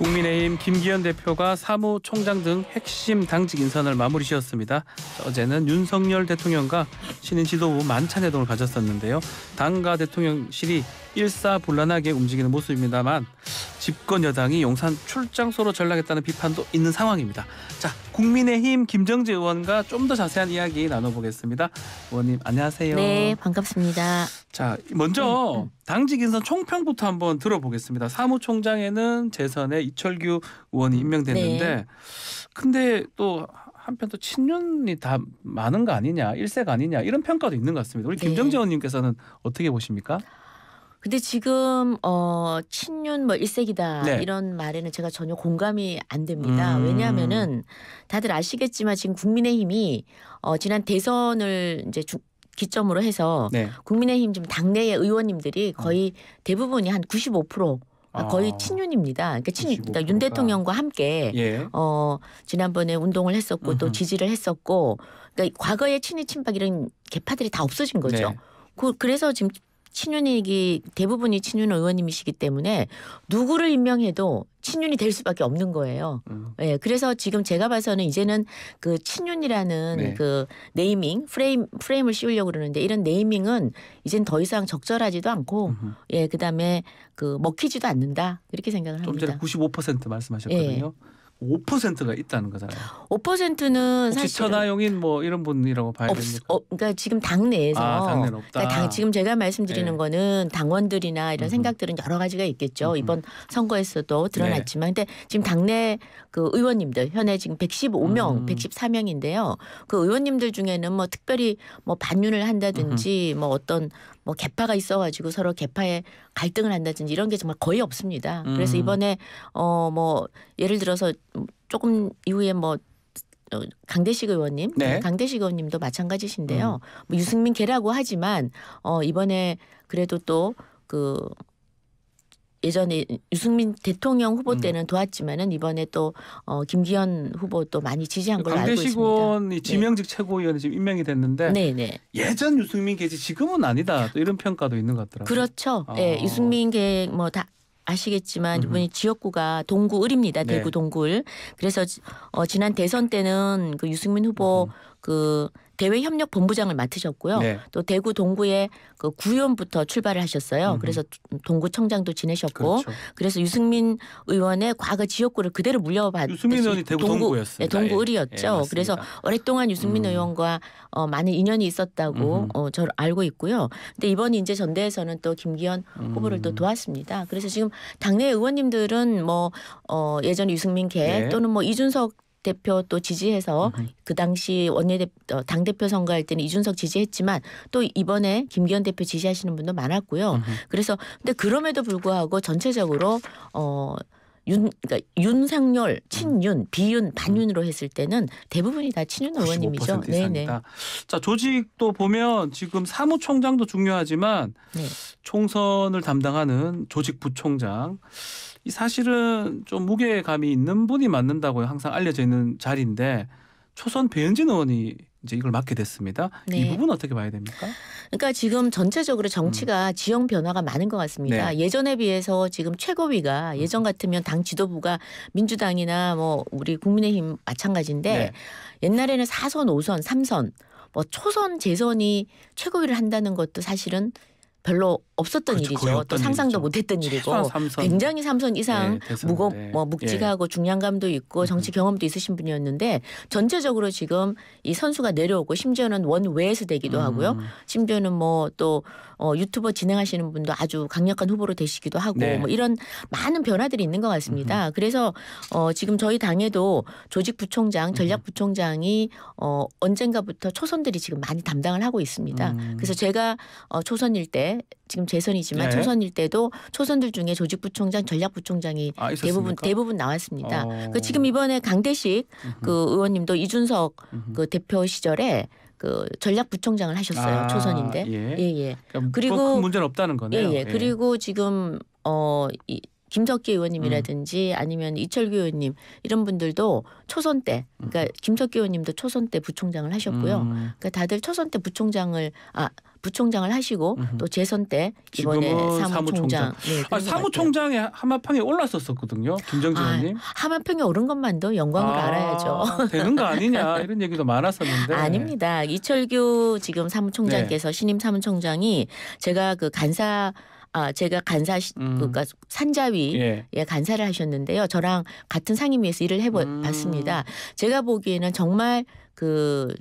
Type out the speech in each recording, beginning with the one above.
국민의힘 김기현 대표가 사무총장 등 핵심 당직 인선을 마무리 지었습니다. 어제는 윤석열 대통령과 신인 지도부 만찬회동을 가졌었는데요. 당과 대통령실이 일사불란하게 움직이는 모습입니다만 집권 여당이 용산 출장소로 전락했다는 비판도 있는 상황입니다. 자, 국민의힘 김정재 의원과 좀 더 자세한 이야기 나눠보겠습니다. 의원님 안녕하세요. 네, 반갑습니다. 자, 먼저 당직 인선 총평부터 한번 들어보겠습니다. 사무총장에는 재선에 이철규 의원이 임명됐는데 네. 근데 또 한편 또 친윤이 다 많은 거 아니냐, 일색 아니냐 이런 평가도 있는 것 같습니다. 우리 네. 김정재 의원님께서는 어떻게 보십니까? 근데 지금 친윤 뭐 일색이다 네. 이런 말에는 제가 전혀 공감이 안 됩니다. 왜냐하면은 다들 아시겠지만 지금 국민의힘이 지난 대선을 이제 기점으로 해서 네. 국민의힘 지금 당내의 의원님들이 거의 대부분이 한 95% 거의 친윤입니다. 그러니까 그러니까 윤 대통령과 함께 예. 지난번에 운동을 했었고 또 지지를 했었고, 그러니까 과거의 친일 친박 이런 개파들이 다 없어진 거죠. 네. 그래서 지금 친윤이기 대부분이 친윤 의원님이시기 때문에 누구를 임명해도 친윤이 될 수밖에 없는 거예요. 네, 그래서 지금 제가 봐서는 이제는 그 친윤이라는 네. 그 네이밍 프레임을 씌우려고 그러는데 이런 네이밍은 이젠 더 이상 적절하지도 않고 예, 그다음에 그 먹히지도 않는다 이렇게 생각을 좀 전에 합니다. 95% 말씀하셨거든요. 5%가 있다는 거잖아요. 5%는 혹시 사실은 천하용인 뭐 이런 분이라고 봐야 됩니까? 그러니까 지금 당내에서 당내는 없다. 그러니까 지금 제가 말씀드리는 네. 거는 당원들이나 이런 생각들은 여러 가지가 있겠죠. 이번 선거에서도 드러났지만 근데 지금 당내 그 의원님들 현재 지금 115명, 114명인데요. 그 의원님들 중에는 뭐 특별히 뭐 반윤을 한다든지 뭐 어떤 뭐 개파가 있어가지고 서로 개파에 갈등을 한다든지 이런 게 정말 거의 없습니다. 그래서 이번에 뭐 예를 들어서 조금 이후에 뭐 강대식 의원님, 네. 강대식 의원님도 마찬가지신데요. 뭐 유승민 개라고 하지만 이번에 그래도 또 그 예전에 유승민 대통령 후보 때는 도왔지만은 이번에 또 김기현 후보도 많이 지지한 걸로 알고 강대식 있습니다. 의원이 지명직 최고위원이 지금 임명이 됐는데 네네. 예전 유승민 계지 지금은 아니다. 또 이런 평가도 있는 것 같더라고요. 그렇죠. 예, 유승민 개 뭐 다 아시겠지만 이번에 지역구가 동구을입니다. 네. 대구 동구을. 그래서 지난 대선 때는 그 유승민 후보 그 대외 협력 본부장을 맡으셨고요. 네. 또 대구 동구의 그 구의원부터 출발을 하셨어요. 그래서 동구청장도 지내셨고, 그렇죠. 그래서 유승민 의원의 과거 지역구를 그대로 물려받. 유승민 의원이 대구 동구였습니다. 네, 동구을이었죠. 예, 맞습니다. 그래서 오랫동안 유승민 의원과 많은 인연이 있었다고 저를 알고 있고요. 근데 이번 이제 전대에서는 또 김기현 후보를 또 도왔습니다. 그래서 지금 당내 의원님들은 뭐 예전 유승민 개 네. 또는 뭐 이준석 대표 또 지지해서 그 당시 당대표 선거할 때는 이준석 지지했지만 또 이번에 김기현 대표 지지하시는 분도 많았고요. 그래서 근데 그럼에도 불구하고 전체적으로 그러니까 윤석열, 친윤, 비윤, 반윤으로 했을 때는 대부분이 다 친윤 의원님이죠. 95% 이상이다. 자, 조직도 보면 지금 사무총장도 중요하지만 네. 총선을 담당하는 조직 부총장 이 사실은 좀 무게감이 있는 분이 맡는다고 항상 알려져 있는 자리인데 초선 배현진 의원이 이제 이걸 맡게 됐습니다. 네. 이 부분 어떻게 봐야 됩니까? 그러니까 지금 전체적으로 정치가 지형 변화가 많은 것 같습니다. 네. 예전에 비해서 지금 최고위가 예전 같으면 당 지도부가 민주당이나 뭐 우리 국민의힘 마찬가지인데 네. 옛날에는 4선, 5선, 3선 뭐 초선, 재선이 최고위를 한다는 것도 사실은 별로 없었던 그렇죠. 거의 일이죠. 없던 또 상상도 일이죠. 못했던 일이고 최소한 3선. 굉장히 3선 이상 네, 대선. 뭐 묵직하고 중량감도 있고 정치 경험도 있으신 분이었는데 전체적으로 지금 이 선수가 내려오고 심지어는 원외에서 되기도 하고요. 심지어는 뭐 또 유튜버 진행하시는 분도 아주 강력한 후보로 되시기도 하고 네. 뭐 이런 많은 변화들이 있는 것 같습니다. 그래서 지금 저희 당에도 조직부총장, 전략부총장이 언젠가부터 초선들이 지금 많이 담당을 하고 있습니다. 그래서 제가 초선일 때 지금 재선이지만 네. 초선일 때도 초선들 중에 조직부총장, 전략부총장이 있었습니까? 대부분 나왔습니다. 그 지금 이번에 강대식 그 의원님도 이준석 그 대표 시절에 그 전략부총장을 하셨어요. 초선인데. 예. 예. 그러니까 그리고 큰 문제는 없다는 거네요. 예. 그리고 지금 김석기 의원님이라든지 아니면 이철규 의원님 이런 분들도 초선 때, 그러니까 김석기 의원님도 초선 때 부총장을 하셨고요. 그러니까 다들 초선 때 부총장을 하시고 또 재선 때 이번에 지금은 사무총장. 네, 그런 것 사무총장에 한마평에 올랐었거든요. 김정진 의원님. 하마평에 오른 것만도 영광으로 알아야죠. 되는 거 아니냐 이런 얘기도 많았었는데. 아닙니다. 이철규 지금 사무총장께서 신임 사무총장이 제가 그러니까 산자위에 간사를 하셨는데요. 저랑 같은 상임위에서 일을 해봤습니다. 제가 보기에는 정말 그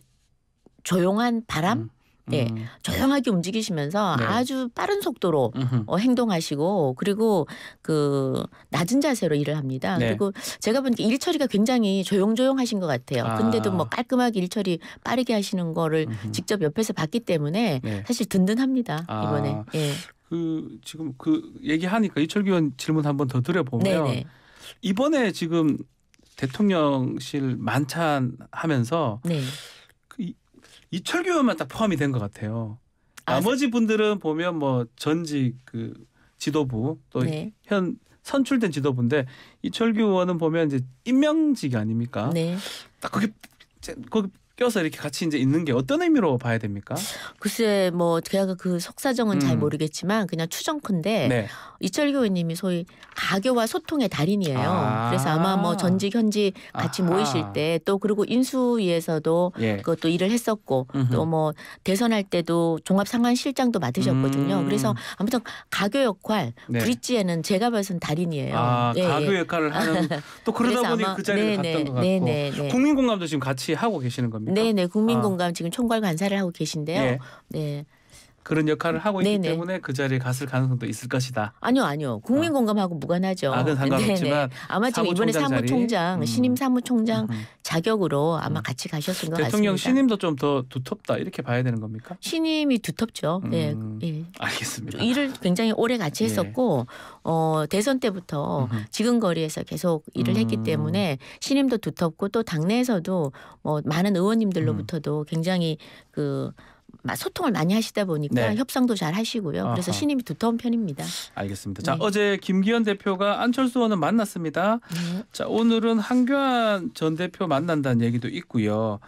조용한 바람? 네, 조용하게 움직이시면서 네. 아주 빠른 속도로 행동하시고 그리고 그 낮은 자세로 일을 합니다. 네. 그리고 제가 보니까 일 처리가 굉장히 조용조용하신 것 같아요. 근데도 뭐 깔끔하게 일 처리 빠르게 하시는 거를 직접 옆에서 봤기 때문에 네. 사실 든든합니다. 이번에. 예. 그 지금 그 얘기하니까 이철규 의원 질문 한번 더 드려보면 네네. 이번에 지금 대통령실 만찬하면서 네. 이철규 의원만 딱 포함이 된 것 같아요. 나머지 분들은 보면 뭐 전직 그 지도부 또 네. 현 선출된 지도부인데 이철규 의원은 보면 이제 임명직 아닙니까? 네. 딱 거기 껴서 이렇게 같이 이제 있는 게 어떤 의미로 봐야 됩니까? 글쎄 뭐 제가 그 속사정은 잘 모르겠지만 그냥 추정컨대 네. 이철규 의원님이 소위 가교와 소통의 달인이에요. 그래서 아마 뭐 전직 현직 같이 모이실 때 또 그리고 인수위에서도 그것도 일을 했었고 또 뭐 대선할 때도 종합상황실장도 맡으셨거든요. 그래서 아무튼 가교 역할 브릿지에는 제가 봐서는 달인이에요. 가교 역할을 하는 또 그러다 보니 그 자리를 갔던 것 같고 네네. 국민공감도 지금 같이 하고 계시는 겁니까? 네네. 국민공감 지금 총괄 간사를 하고 계신데요. 네. 그런 역할을 하고 있기 때문에 그 자리에 갔을 가능성도 있을 것이다. 아니요. 국민공감하고 무관하죠. 그건 상관없지만 아마 지금 이번에 사무총장 신임 사무총장 자격으로 아마 같이 가셨을 것 대통령 같습니다. 신임도 좀 더 두텁다 이렇게 봐야 되는 겁니까? 신임이 두텁죠. 네. 알겠습니다. 일을 굉장히 오래 같이 했었고 대선 때부터 지금 거리에서 계속 일을 했기 때문에 신임도 두텁고 또 당내에서도 뭐 많은 의원님들로부터도 굉장히 그 소통을 많이 하시다 보니까 협상도 잘 하시고요. 그래서 신임이 두터운 편입니다. 알겠습니다. 자, 어제 김기현 대표가 안철수 의원을 만났습니다. 자, 오늘은 한교안 전 대표 만난다는 얘기도 있고요.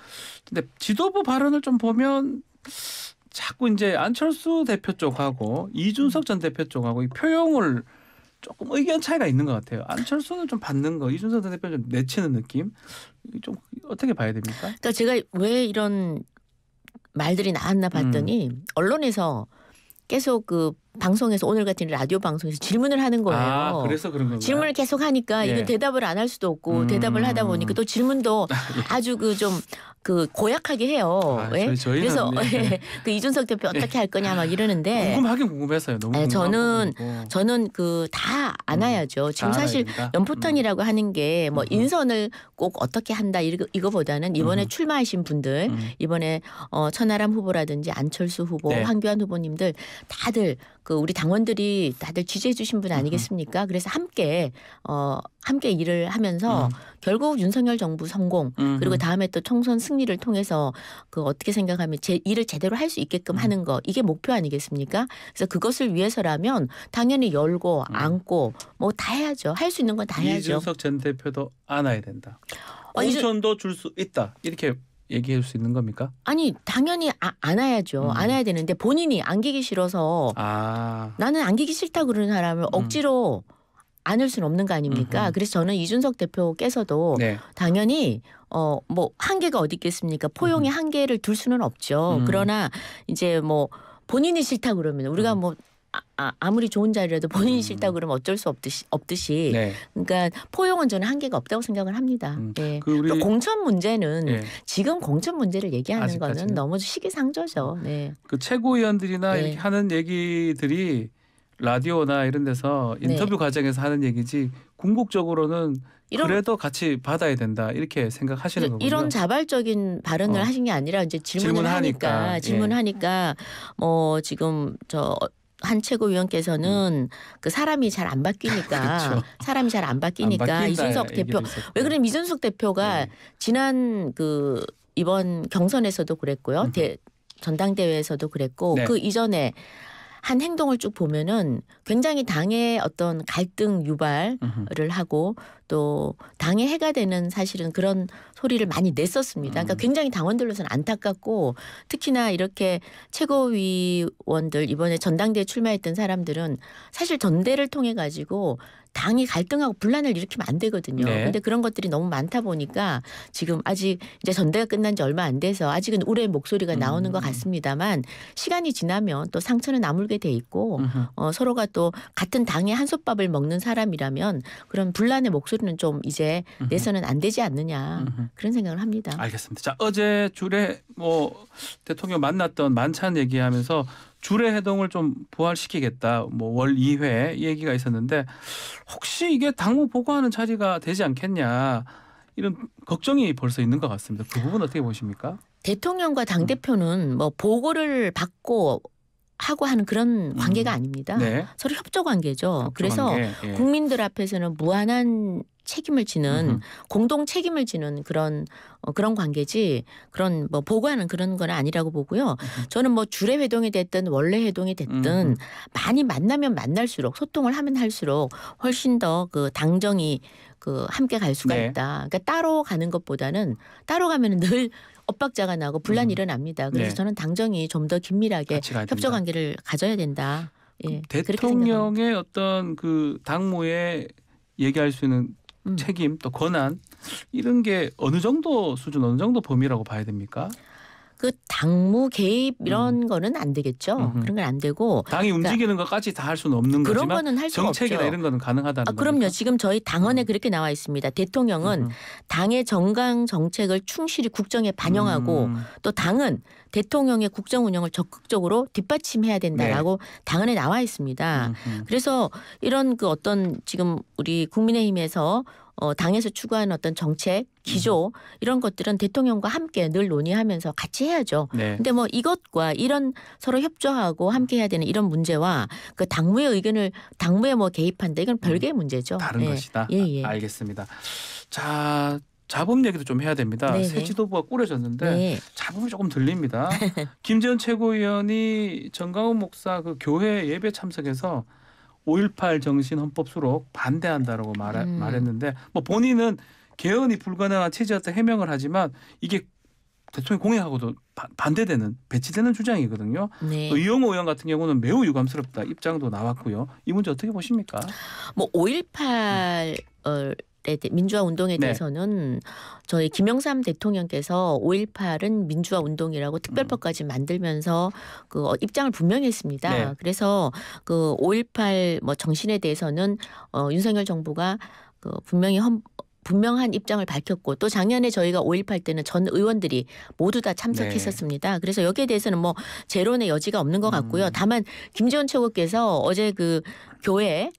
근데 지도부 발언을 좀 보면 자꾸 이제 안철수 대표 쪽하고 이준석 전 대표 쪽하고 이 표용을 조금 의견 차이가 있는 것 같아요. 안철수는 좀 받는 거, 이준석 전 대표는 좀 내치는 느낌. 좀 어떻게 봐야 됩니까? 그러니까 제가 왜 이런 말들이 나왔나 봤더니 언론에서 계속 그 방송에서 오늘 같은 라디오 방송에서 질문을 하는 거예요. 그래서 그런 건가요? 질문을 계속 하니까 이건 대답을 안 할 수도 없고 대답을 하다 보니까 또 질문도 아주 그 좀 그 고약하게 해요. 그래서 그 이준석 대표 어떻게 할 거냐 막 이러는데 궁금하긴 궁금해서요. 너무 저는 그 다 안아야죠. 지금 사실 연포턴이라고 하는 게 뭐 인선을 꼭 어떻게 한다 이거보다는 이번에 출마하신 분들 이번에 천하람 후보라든지 안철수 후보, 황교안 후보님들 다들 그 우리 당원들이 다들 지지해 주신 분 아니겠습니까? 그래서 함께 일을 하면서 결국 윤석열 정부 성공 그리고 다음에 또 총선 승리를 통해서 그 어떻게 생각하면 일을 제대로 할 수 있게끔 하는 거 이게 목표 아니겠습니까? 그래서 그것을 위해서라면 당연히 열고 안고 뭐 다 해야죠. 할 수 있는 건 다 해야죠. 이준석 전 대표도 안아야 된다. 공천도 줄 수 있다. 이렇게 얘기할 수 있는 겁니까? 아니 당연히 안아야죠. 안아야 되는데 본인이 안기기 싫어서 나는 안기기 싫다 그러는 사람을 억지로 안을 수는 없는 거 아닙니까? 그래서 저는 이준석 대표께서도 당연히 뭐 한계가 어디 있겠습니까? 포용의 한계를 둘 수는 없죠. 그러나 이제 뭐 본인이 싫다 그러면 우리가 뭐 아무리 좋은 자리라도 본인이 싫다 그러면 어쩔 수 없듯이 그러니까 포용은 저는 한계가 없다고 생각을 합니다. 또 공천 문제는 지금 공천 문제를 얘기하는 아직까지는? 거는 너무 시기상조죠. 그 최고위원들이나 이렇게 하는 얘기들이 라디오나 이런 데서 인터뷰 과정에서 하는 얘기지 궁극적으로는 그래도 같이 받아야 된다 이렇게 생각하시는 거군요. 이런 자발적인 발언을 하신 게 아니라 이제 질문을 하니까 뭐 지금 한 최고위원께서는 그 사람이 잘 안 바뀌니까 사람이 잘 안 바뀌니까 이준석 대표 왜 그러면 이준석 대표가 지난 그 이번 경선에서도 그랬고요. 전당대회에서도 그랬고 그 이전에 한 행동을 쭉 보면은 굉장히 당의 어떤 갈등 유발을 하고 또 당의 해가 되는 사실은 그런 소리를 많이 냈었습니다. 그러니까 굉장히 당원들로서는 안타깝고 특히나 이렇게 최고위원들 이번에 전당대회 출마했던 사람들은 사실 전대를 통해 가지고 당이 갈등하고 분란을 일으키면 안 되거든요. 네. 근데 그런 것들이 너무 많다 보니까 지금 아직 이제 전대가 끝난 지 얼마 안 돼서 아직은 우려의 목소리가 나오는 것 같습니다만 시간이 지나면 또 상처는 나물게 돼 있고 서로가 또 같은 당의 한솥밥을 먹는 사람이라면 그런 분란의 목소리는 좀 이제 내서는 안 되지 않느냐 그런 생각을 합니다. 알겠습니다. 자, 어제 주례 대통령 만났던 만찬 얘기하면서 주례 회동을 좀 부활시키겠다. 월 2회 얘기가 있었는데 혹시 이게 당무 보고하는 자리가 되지 않겠냐 이런 걱정이 벌써 있는 것 같습니다. 그 부분 어떻게 보십니까? 대통령과 당대표는 뭐 보고를 받고 하고 하는 그런 관계가 아닙니다. 네. 서로 협조 관계죠. 그래서 관계, 예. 국민들 앞에서는 무한한 책임을 지는 공동 책임을 지는 그런 관계지 그런 뭐 보고하는 그런 건 아니라고 보고요. 저는 뭐 주례 회동이 됐든 원래 회동이 됐든 많이 만나면 만날수록 소통을 하면 할수록 훨씬 더 그 당정이 그 함께 갈 수가 네. 있다. 그러니까 따로 가는 것보다는 따로 가면은 늘 엇박자가 나고 분란이 일어납니다. 그래서 네. 저는 당정이 좀 더 긴밀하게 같이 가야 협조 된다. 관계를 가져야 된다. 예, 그렇게 생각합니다. 대통령의 어떤 그 당무에 얘기할 수 있는 책임 또 권한 이런 게 어느 정도 수준 어느 정도 범위라고 봐야 됩니까? 그 당무 개입 이런 거는 안 되겠죠. 그런 건 안 되고 당이 움직이는 것까지 다 할 수는 없는 그런 거지만 거는 할 수가 정책이나 없죠. 이런 거는 가능하다는 그럼요. 겁니까? 지금 저희 당헌에 그렇게 나와 있습니다. 대통령은 당의 정강 정책을 충실히 국정에 반영하고 또 당은 대통령의 국정 운영을 적극적으로 뒷받침해야 된다라고 당헌에 나와 있습니다. 그래서 이런 그 어떤 지금 우리 국민의힘에서 당에서 추구하는 어떤 정책, 기조 이런 것들은 대통령과 함께 늘 논의하면서 같이 해야죠. 네. 근데 뭐 이것과 이런 서로 협조하고 함께 해야 되는 이런 문제와 그 당무의 의견을 당무에 뭐 개입한다 이건 별개의 문제죠. 다른 예. 것이다. 예. 알겠습니다. 자, 자금 얘기도 좀 해야 됩니다. 네네. 새 지도부가 꾸려졌는데 네. 자금이 조금 들립니다. 김재원 최고위원이 정강훈 목사 그 교회 예배 참석해서 5.18 정신 헌법 수록 반대한다라고 말했는데 뭐 본인은 개헌이 불가능한 취지였다 해명을 하지만 이게 대통령 공약하고도 반대되는 배치되는 주장이거든요. 네. 또 이용호 의원 같은 경우는 매우 유감스럽다 입장도 나왔고요. 이 문제 어떻게 보십니까? 뭐 5.18 민주화 운동에 네. 대해서는 저희 김영삼 대통령께서 5.18은 민주화 운동이라고 특별법까지 만들면서 그 입장을 분명히 했습니다. 네. 그래서 그 5.18 뭐 정신에 대해서는 윤석열 정부가 그 분명한 입장을 밝혔고 또 작년에 저희가 5.18 때는 전 의원들이 모두 다 참석했었습니다. 그래서 여기에 대해서는 뭐 재론의 여지가 없는 것 같고요. 다만 김재원 최고께서 어제 그 교회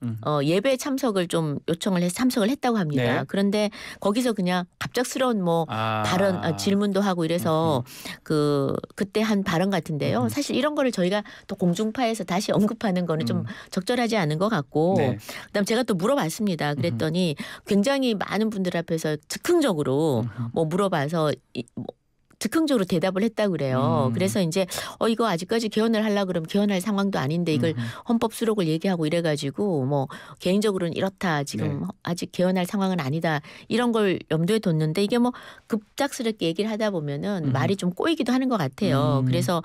예배 참석을 좀 요청을 해서 참석을 했다고 합니다. 네. 그런데 거기서 그냥 갑작스러운 뭐 발언 질문도 하고 이래서 그때 한 발언 같은데요. 사실 이런 거를 저희가 또 공중파에서 다시 언급하는 거는 좀 적절하지 않은 것 같고 네. 그다음 제가 또 물어봤습니다. 그랬더니 굉장히 많은 분들 앞에서 즉흥적으로 뭐 물어봐서 즉흥적으로 대답을 했다고 그래요. 그래서 이제 이거 아직까지 개헌을 하려고 그러면 개헌할 상황도 아닌데 이걸 헌법 수록을 얘기하고 이래가지고 뭐 개인적으로는 이렇다 지금 아직 개헌할 상황은 아니다 이런 걸 염두에 뒀는데 이게 뭐 급작스럽게 얘기를 하다 보면은 말이 좀 꼬이기도 하는 것 같아요. 그래서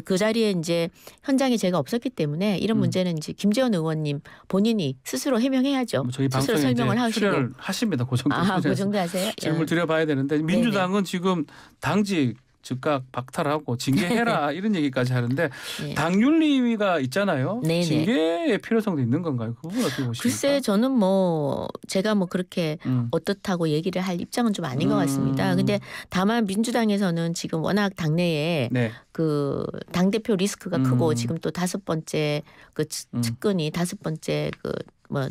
그 자리에 이제 현장에 제가 없었기 때문에 이런 문제는 이제 김재원 의원님 본인이 스스로 해명해야죠. 저희 스스로 방송에 설명을 이제 하시고. 출연을 하십니다. 그 정도 그 정도 하세요? 질문을 드려봐야 되는데 민주당은 지금 당직 즉각 박탈하고 징계해라 이런 얘기까지 하는데 네. 당윤리위가 있잖아요. 네네. 징계의 필요성도 있는 건가요? 그 부분 어떻게 보십니까? 글쎄 저는 뭐 제가 뭐 그렇게 어떻다고 얘기를 할 입장은 좀 아닌 것 같습니다. 근데 다만 민주당에서는 지금 워낙 당내에 네. 그 당대표 리스크가 크고 지금 또 5번째 그 측근이 5번째 그 뭐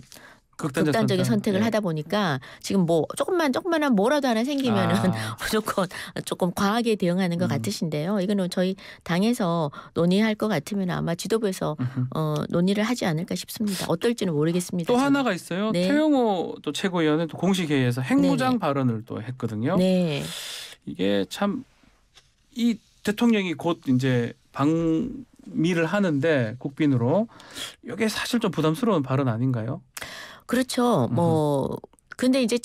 극단적인 선택을 예. 하다 보니까 지금 뭐 조금만한 뭐라도 하나 생기면은 무조건 조금 과하게 대응하는 것 같으신데요. 이거는 저희 당에서 논의할 것 같으면 아마 지도부에서 논의를 하지 않을까 싶습니다. 어떨지는 모르겠습니다. 또 저는. 하나가 있어요. 네. 태영호 또 최고위원은 또 공식 회의에서 핵무장 네네. 발언을 또 했거든요. 네. 이게 참 이 대통령이 곧 이제 미를 하는데 국빈으로 이게 사실 좀 부담스러운 발언 아닌가요? 그렇죠. 뭐 근데 이제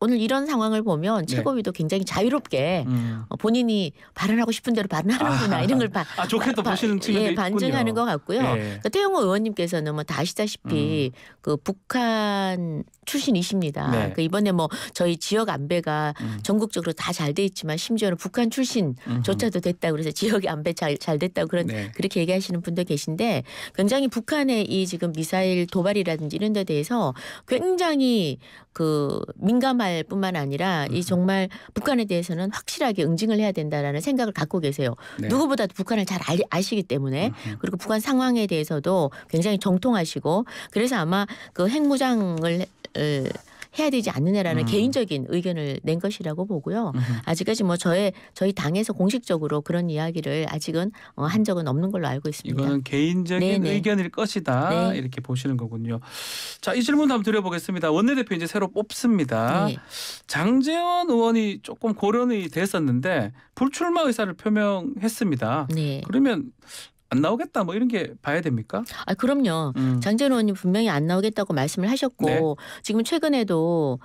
오늘 이런 상황을 보면 네. 최고위도 굉장히 자유롭게 본인이 발언하고 싶은 대로 발언하는구나 이런 걸 좋게 또 보시는 측면도 있군요. 반증하는 것 같고요. 예. 그러니까 태영호 의원님께서는 뭐 다 아시다시피 그 북한 출신이십니다. 네. 그러니까 이번에 뭐 저희 지역 안배가 전국적으로 다 잘 돼 있지만 심지어는 북한 출신조차도 됐다고 그래서 지역의 안배 잘 됐다고 네. 그렇게 얘기하시는 분도 계신데 굉장히 북한의 이 지금 미사일 도발이라든지 이런 데 대해서 굉장히 그 민감할 뿐만 아니라 이 정말 북한에 대해서는 확실하게 응징을 해야 된다라는 생각을 갖고 계세요. 네. 누구보다도 북한을 잘 아시기 때문에 그리고 북한 상황에 대해서도 굉장히 정통하시고 그래서 아마 그 핵무장을 해야 되지 않느냐라는 개인적인 의견을 낸 것이라고 보고요. 아직까지 뭐 저희 당에서 공식적으로 그런 이야기를 아직은 한 적은 없는 걸로 알고 있습니다. 이거는 개인적인 네네. 의견일 것이다. 네. 이렇게 보시는 거군요. 자, 이 질문 한번 드려보겠습니다. 원내대표 이제 새로 뽑습니다. 네. 장제원 의원이 조금 고련이 됐었는데 불출마 의사를 표명했습니다. 네. 그러면 안 나오겠다 뭐 이런 게 봐야 됩니까? 아 그럼요. 장제원 의원님 분명히 안 나오겠다고 말씀을 하셨고 네. 지금 최근에도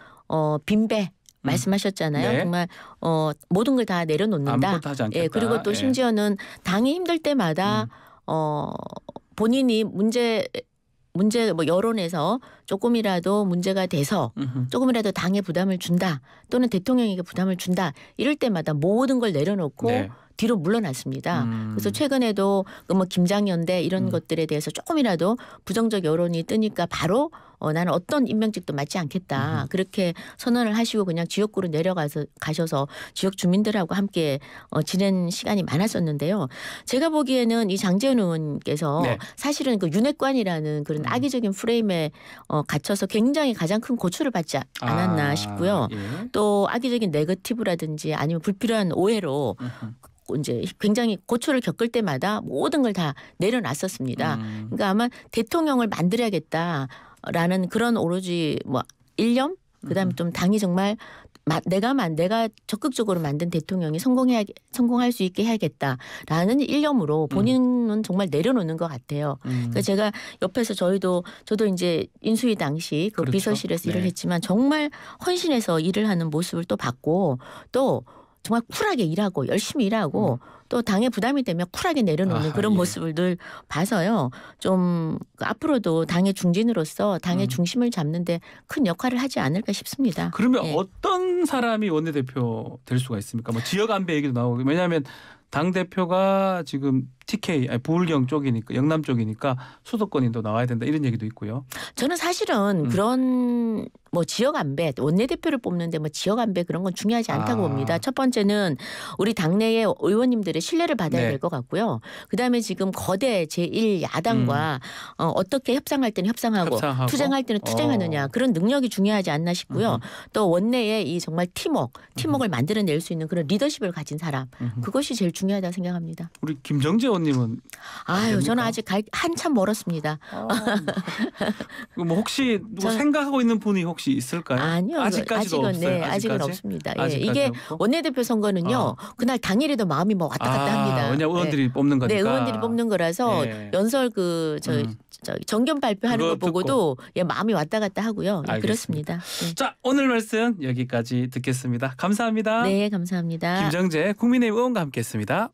빈배 말씀하셨잖아요. 네. 정말 모든 걸 다 내려놓는다. 아무것도 하지 않겠다. 예, 그리고 또 예. 심지어는 당이 힘들 때마다 본인이 문제 뭐 여론에서 조금이라도 문제가 돼서 조금이라도 당에 부담을 준다 또는 대통령에게 부담을 준다 이럴 때마다 모든 걸 내려놓고 네. 뒤로 물러났습니다. 그래서 최근에도 뭐 김장연대 이런 것들에 대해서 조금이라도 부정적 여론이 뜨니까 바로 나는 어떤 임명직도 맡지 않겠다. 그렇게 선언을 하시고 그냥 지역구로 가셔서 지역 주민들하고 함께 지낸 시간이 많았었는데요. 제가 보기에는 이 장제원 의원께서 네. 사실은 그 윤핵관이라는 그런 악의적인 프레임에 갇혀서 굉장히 가장 큰 고초를 받지 않았나 싶고요. 예. 또 악의적인 네거티브라든지 아니면 불필요한 오해로 이제 굉장히 고초를 겪을 때마다 모든 걸 다 내려놨었습니다. 그러니까 아마 대통령을 만들어야겠다라는 그런 오로지 뭐 일념 그다음에 좀 당이 정말 내가 적극적으로 만든 대통령이 성공할 수 있게 해야겠다라는 일념으로 본인은 정말 내려놓는 것 같아요. 그러니까 제가 옆에서 저도 이제 인수위 당시 그 그렇죠. 비서실에서 일을 네. 했지만 정말 헌신해서 일을 하는 모습을 또 봤고 또 정말 쿨하게 일하고 열심히 일하고 또 당에 부담이 되면 쿨하게 내려놓는 그런 예. 모습을 늘 봐서요. 좀 앞으로도 당의 중진으로서 당의 중심을 잡는데 큰 역할을 하지 않을까 싶습니다. 그러면 예. 어떤 사람이 원내대표 될 수가 있습니까? 뭐 지역 안배 얘기도 나오고 왜냐하면 당 대표가 지금 TK 부울경 쪽이니까 영남 쪽이니까 수도권인도 나와야 된다 이런 얘기도 있고요. 저는 사실은 그런 뭐 지역 안배 원내대표를 뽑는데 뭐 지역 안배 그런 건 중요하지 않다고 봅니다. 첫 번째는 우리 당내의 의원님들의 신뢰를 받아야 네. 될 것 같고요. 그다음에 지금 거대 제1야당과 어떻게 협상할 때는 협상하고 투쟁할 때는 투쟁하느냐 그런 능력이 중요하지 않나 싶고요. 또 원내에 이 정말 팀워크를 만들어낼 수 있는 그런 리더십을 가진 사람 그것이 제일 중요하다고 생각합니다. 우리 김정재 의원님은 아유 저는 아직 한참 멀었습니다. 뭐 혹시 누가 생각하고 있는 분이 혹시 있을까요? 아니요. 아직까지도 아직은, 없어요. 네, 아직은 없습니다. 예, 아직까지 이게 없고? 원내대표 선거는요. 그날 당일에도 마음이 뭐 왔다 갔다 합니다. 왜냐면 의원들이 뽑는 거니까. 네, 의원들이 뽑는 거라서 예. 연설 정견 발표하는 거 그거 보고도 마음이 왔다 갔다 하고요. 예, 그렇습니다. 네. 자, 오늘 말씀 여기까지 듣겠습니다. 감사합니다. 네, 감사합니다. 김정재 국민의힘 의원과 함께했습니다.